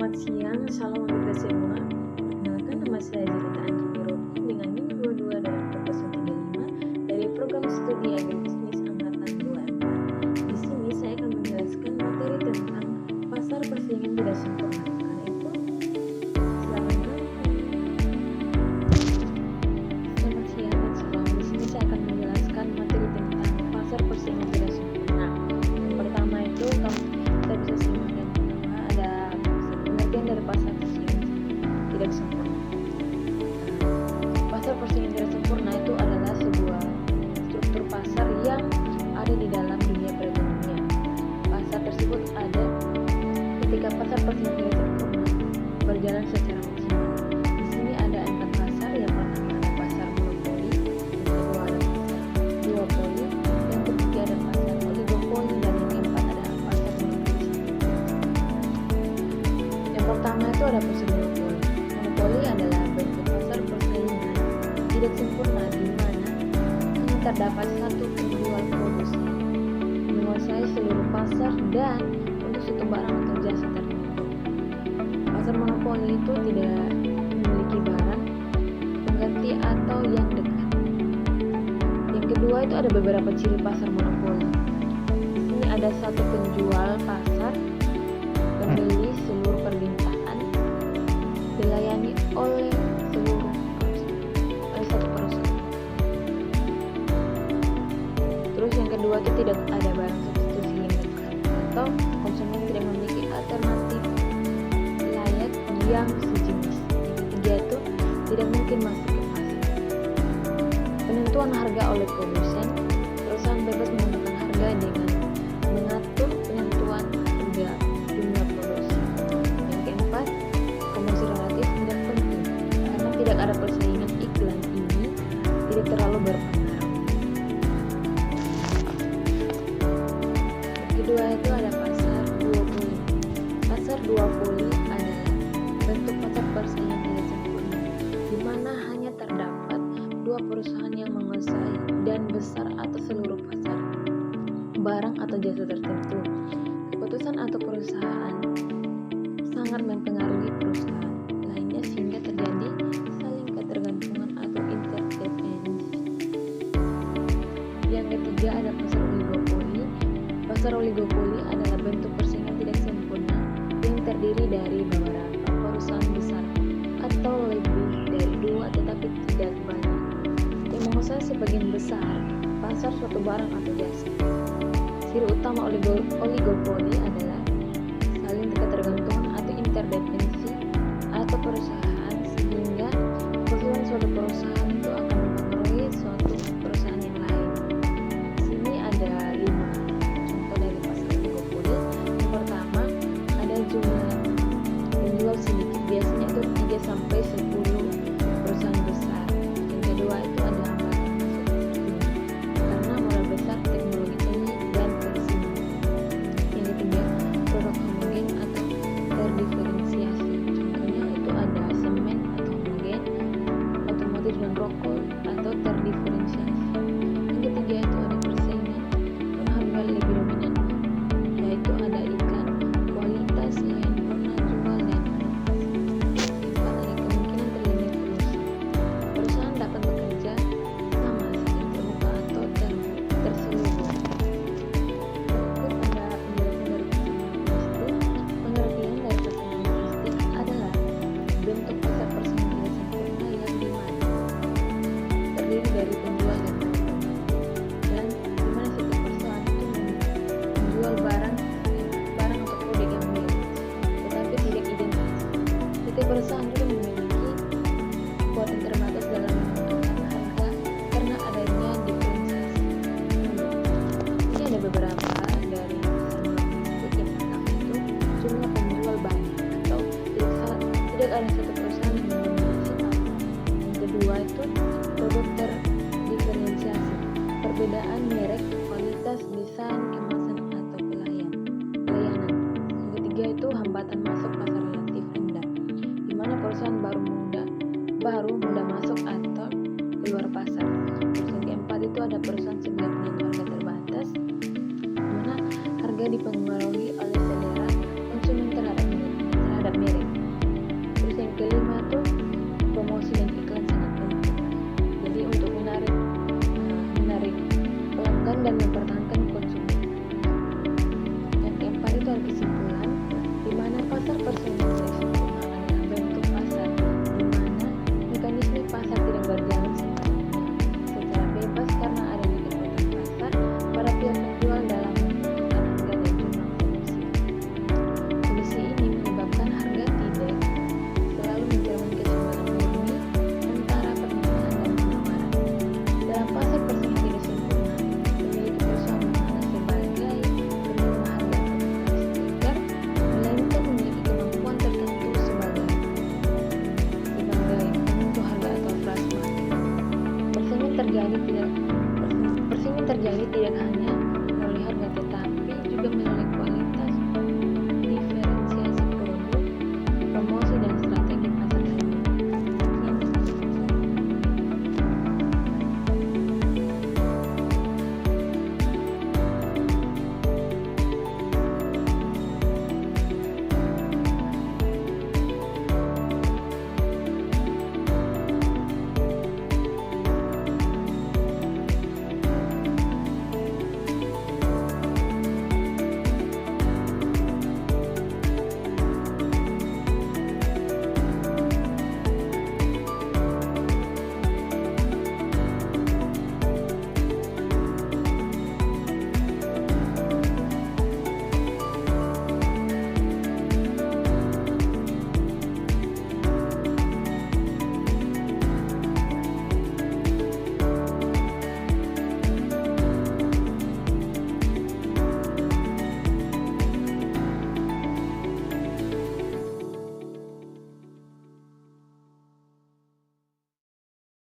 Selamat siang, salam untuk kita semua. Perkenalkan, nama saya Jelita Anjani Robi dengan NIM 22 dan Profesor 35 dari program studi agribisnis angkatan 24. Di sini saya akan menjelaskan materi tentang pasar persaingan tidak sempurna. Karena itu, selamat menonton. Selamat siang dan salam. Di sini saya akan menjelaskan materi tentang pasar persaingan tidak sempurna. Yang pertama itu kita bisa simak yang pertama ada pengertian dari pasar persaingan tidak sempurna. Pasar persaingan tidak sempurna itu adalah sebuah struktur pasar yang ada di dalam dunia perekonomian. Pasar tersebut ada ketika pasar persaingan tidak sempurna berjalan secara maksimal. Di sini ada 4 pasar. Yang pertama ada pasar monopoli, yang kedua ada pasar duopoli, yang ketiga ada pasar oligopoli, dan yang keempat adalah pasar monopoli. Yang pertama itu ada pasar monopoli. Monopoli adalah bentuk pasar persaingan tidak sempurna di mana hanya terdapat satu penjual produksi menguasai seluruh pasar dan untuk satu barang atau jasa tertentu. Pasar monopoli itu tidak memiliki barang pengganti atau yang dekat. Yang kedua itu ada beberapa ciri pasar monopoli. Di sini ada satu penjual pasar, pembeli seluruh permintaan, dilayani oleh satu perusahaan. Terus yang kedua itu tidak ada barang substitusi yang dekat atau konsumen tidak memiliki alternatif layak yang sejenis. Yang ketiga itu tidak mungkin masuk ke pasar. Penentuan harga oleh produsen, perusahaan bebas menentukan harga dengan mengatur penentuan harga jumlah produksi. Yang keempat, promosi relatif tidak penting karena tidak ada persaingan, iklan ini tidak terlalu berpengaruh. Yang kedua itu ada pasar duopoli. Pasar duopoli adalah bentuk pasar persaingan tidak sempurna di mana hanya terdapat dua perusahaan yang menguasai dan besar atau seluruh pasar barang atau jasa tertentu. Keputusan atau perusahaan sangat mempengaruhi perusahaan lainnya sehingga terjadi saling ketergantungan atau interdependensi. Yang ketiga ada pasar oligopoli. Pasar oligopoli adalah bentuk persaingan tidak sempurna yang terdiri dari beberapa perusahaan besar atau lebih dari dua tetapi tidak banyak yang menguasai sebagian besar pasar suatu barang atau jasa. Ciri utama oligopoli adalah saling ketergantungan atau interdependensi atau perusahaan sehingga keunggulan suatu perusahaan itu akan mempengaruhi suatu perusahaan yang lain. Di sini ada 5 contoh dari pasar oligopoli. Yang pertama ada jumlah penjual sedikit, biasanya itu 3 sampai 10 perusahaan besar. Yang kedua itu ada hambatan masuk tinggi karena modal besar, teknologi tinggi, dan perizinan. Yang ketiga produk homogen atau terdiferensiasi. Contohnya itu ada semen atau homogen, otomotif dan rokok atau terdiferensiasi. Yang ketiga itu ada persaingan dan harga lebih dominan, yaitu ada iklan, kualitas, layanan pernah jual, dan inovasi. Yang keempat ada kemungkinan terjadinya kolusi. Perusahaan dapat bekerja sama secara terbuka atau terselubung. Berikut ada penjelasan dari pasar monopolistik. Pengertian dari pasar monopolistik adalah bentuk pasar persaingan tidak sempurna yang dimana terdiri dari penjual dan pembeli, dan dimana setiap perusahaan itu menjual barang atau produk yang mirip tetapi tidak identik. Setiap perusahaan itu memiliki kekuatan terbatas dalam menentukan harga karena adanya diferensiasi. Ini ada beberapa dari pasar monopolistik. Yang pertama itu jumlah penjual banyak atau tidak ada satu perusahaan yang mendominasi pasar. Yang kedua itu produk terdiferensiasi, perbedaan merek, kualitas, desain, kemasan, atau pelayanan. Yang ketiga itu hambatan masuk pasar relatif rendah, di mana perusahaan baru mudah masuk atau keluar pasar. Terus yang keempat itu ada perusahaan sebagai penentu harga terbatas, di mana harga dipengaruhi oleh selera